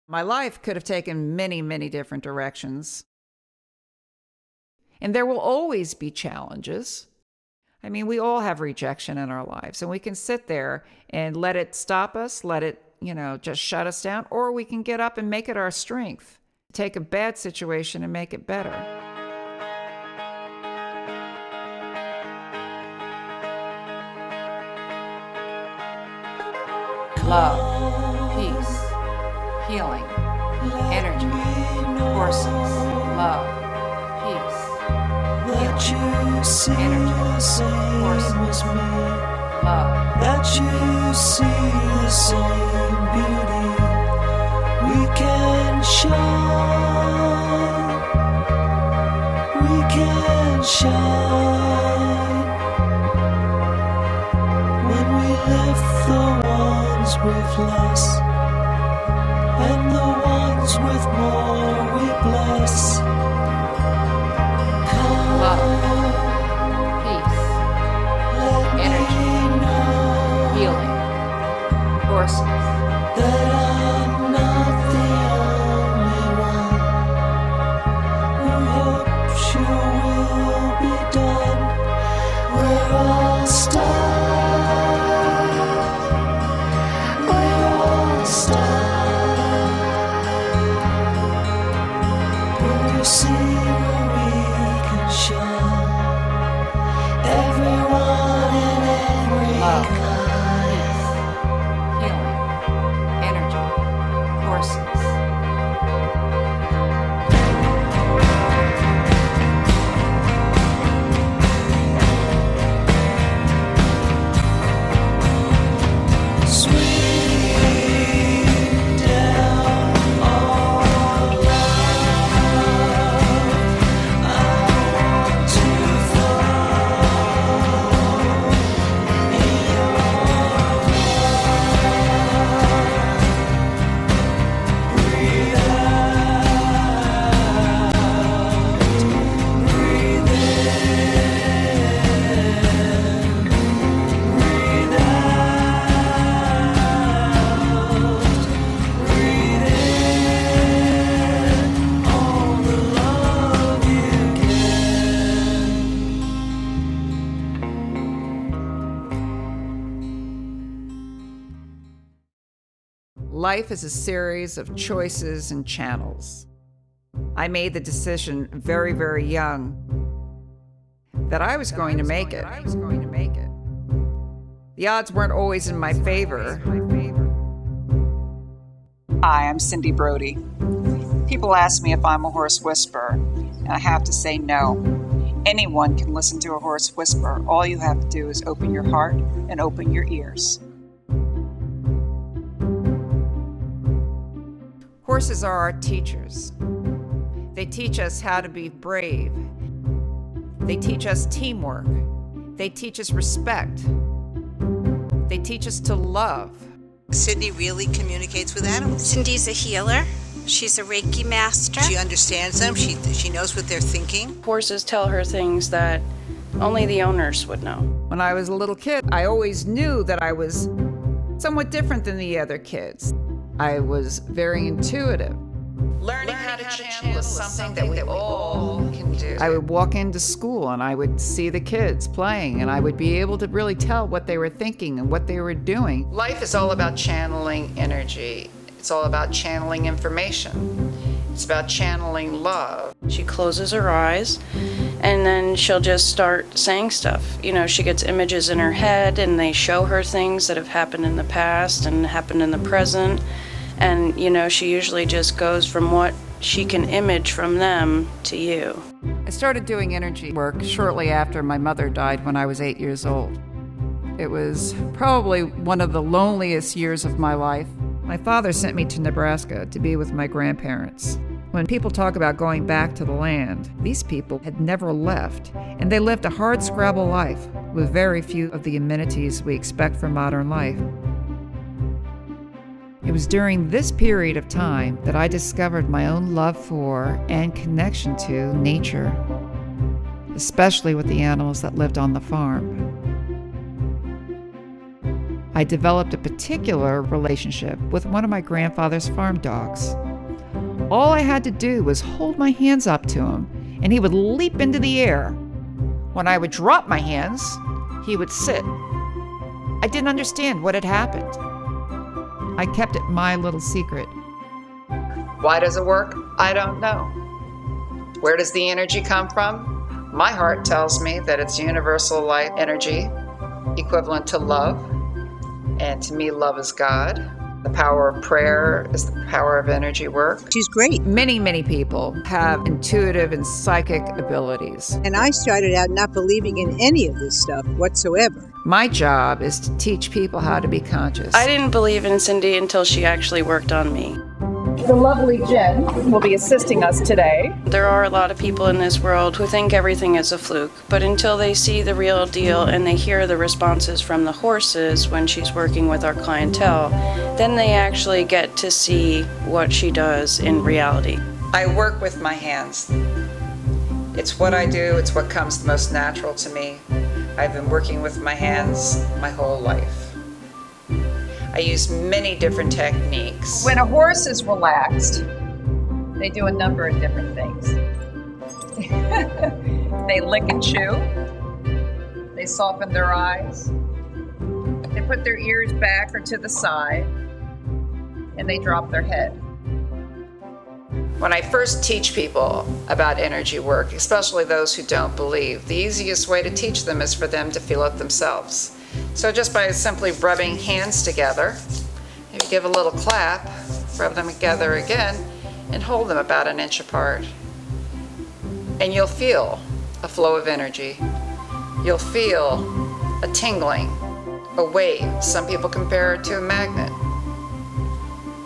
My life could have taken many, many different directions. And there will always be challenges. I mean, we all have rejection in our lives, and we can sit there and let it stop us, let it, just shut us down, or we can get up and make it our strength. Take a bad situation and make it better. Love, peace, healing, energy, forces, love, peace, healing, energy, forces, love. That you see the same beauty. We can shine, we can shine when we lift the ones with less, and the ones with more we bless. Come, love, peace, energy, healing, forces. that I'm not the only one who hopes you will be done. We're all stars. We're all stars. When you see where we can shine, everyone and every Love, kind. peace, healing, energy, forces. Sweet down all love, I want to fall in your breathe out, breathe in, breathe out, breathe in all the love you can. Life is a series of choices and channels. I made the decision very, very young that I was going to make it. The odds weren't always in my favor. Hi, I'm Cindy Brody. People ask me if I'm a horse whisperer, and I have to say no. Anyone can listen to a horse whisper. All you have to do is open your heart and open your ears. Horses are our teachers. They teach us how to be brave. They teach us teamwork. They teach us respect. They teach us to love. Cindy really communicates with animals. Cindy's a healer. She's a Reiki master. She understands them. She knows what they're thinking. Horses tell her things that only the owners would know. When I was a little kid, I always knew that I was somewhat different than the other kids. I was very intuitive. Learning how to channel is something that we all can do. I would walk into school and I would see the kids playing, and I would be able to really tell what they were thinking and what they were doing. Life is all about channeling energy. It's all about channeling information. It's about channeling love. She closes her eyes and then she'll just start saying stuff. She gets images in her head and they show her things that have happened in the past and happened in the present. And, she usually just goes from what she can image from them to you. I started doing energy work shortly after my mother died when I was 8 years old. It was probably one of the loneliest years of my life. My father sent me to Nebraska to be with my grandparents. When people talk about going back to the land, these people had never left, and they lived a hard-scrabble life with very few of the amenities we expect from modern life. It was during this period of time that I discovered my own love for and connection to nature, especially with the animals that lived on the farm. I developed a particular relationship with one of my grandfather's farm dogs. All I had to do was hold my hands up to him, and he would leap into the air. When I would drop my hands, he would sit. I didn't understand what had happened. I kept it my little secret. Why does it work? I don't know. Where does the energy come from? My heart tells me that it's universal light energy, equivalent to love. And to me, love is God. The power of prayer is the power of energy work. She's great. Many people have intuitive and psychic abilities. And I started out not believing in any of this stuff whatsoever. My job is to teach people how to be conscious. I didn't believe in Cindy until she actually worked on me. The lovely Jen will be assisting us today. There are a lot of people in this world who think everything is a fluke, but until they see the real deal and they hear the responses from the horses when she's working with our clientele, then they actually get to see what she does in reality. I work with my hands. It's what I do, it's what comes the most natural to me. I've been working with my hands my whole life. I use many different techniques. When a horse is relaxed, they do a number of different things. They lick and chew. They soften their eyes. They put their ears back or to the side, and they drop their head. When I first teach people about energy work, especially those who don't believe, the easiest way to teach them is for them to feel it themselves. So just by simply rubbing hands together, you give a little clap, rub them together again, and hold them about an inch apart. And you'll feel a flow of energy. You'll feel a tingling, a wave. Some people compare it to a magnet.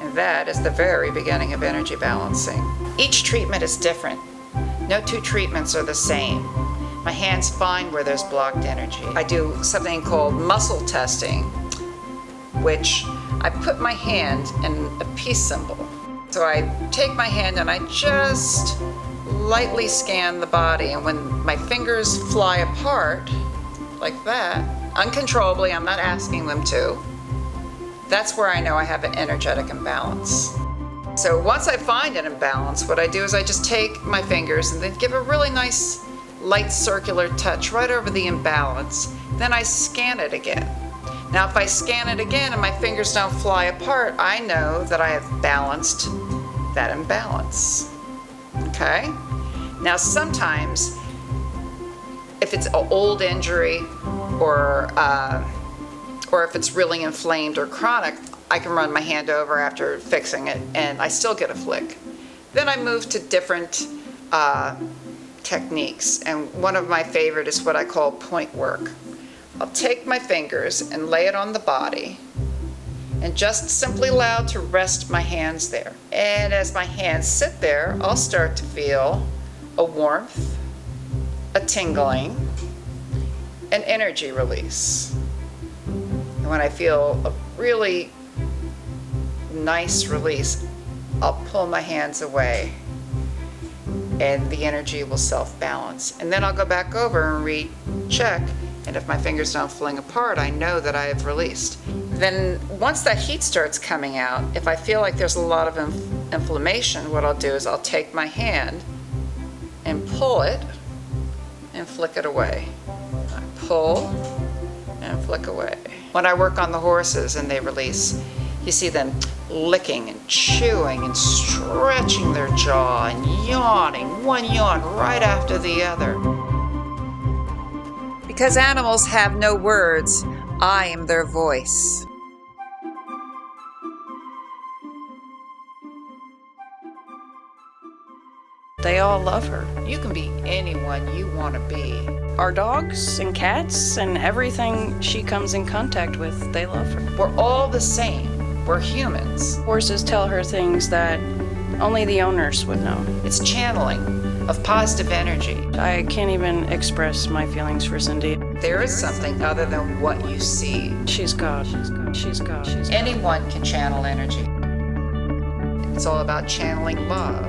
And that is the very beginning of energy balancing. Each treatment is different. No two treatments are the same. My hands find where there's blocked energy. I do something called muscle testing, which I put my hand in a peace symbol. So I take my hand and I just lightly scan the body, and when my fingers fly apart, like that, uncontrollably, I'm not asking them to, that's where I know I have an energetic imbalance. So once I find an imbalance, what I do is I just take my fingers and then give a really nice light circular touch right over the imbalance. Then I scan it again. Now if I scan it again and my fingers don't fly apart, I know that I have balanced that imbalance. Okay? Now sometimes, if it's an old injury or if it's really inflamed or chronic, I can run my hand over after fixing it and I still get a flick. Then I move to different techniques, and one of my favorite is what I call point work. I'll take my fingers and lay it on the body and just simply allow to rest my hands there. And as my hands sit there, I'll start to feel a warmth, a tingling, an energy release. And when I feel a really nice release, I'll pull my hands away and the energy will self-balance. And then I'll go back over and recheck, and if my fingers don't fling apart, I know that I have released. Then once that heat starts coming out, if I feel like there's a lot of inflammation, what I'll do is I'll take my hand and pull it and flick it away. I pull and flick away. When I work on the horses and they release, you see them licking and chewing and stretching their jaw and yawning, one yawn right after the other. Because animals have no words, I am their voice. They all love her. You can be anyone you want to be. Our dogs and cats and everything she comes in contact with, they love her. We're all the same. We're humans. Horses tell her things that only the owners would know. It's channeling of positive energy. I can't even express my feelings for Cindy. There is something other than what you see. She's God. She's God. Anyone can channel energy. It's all about channeling love.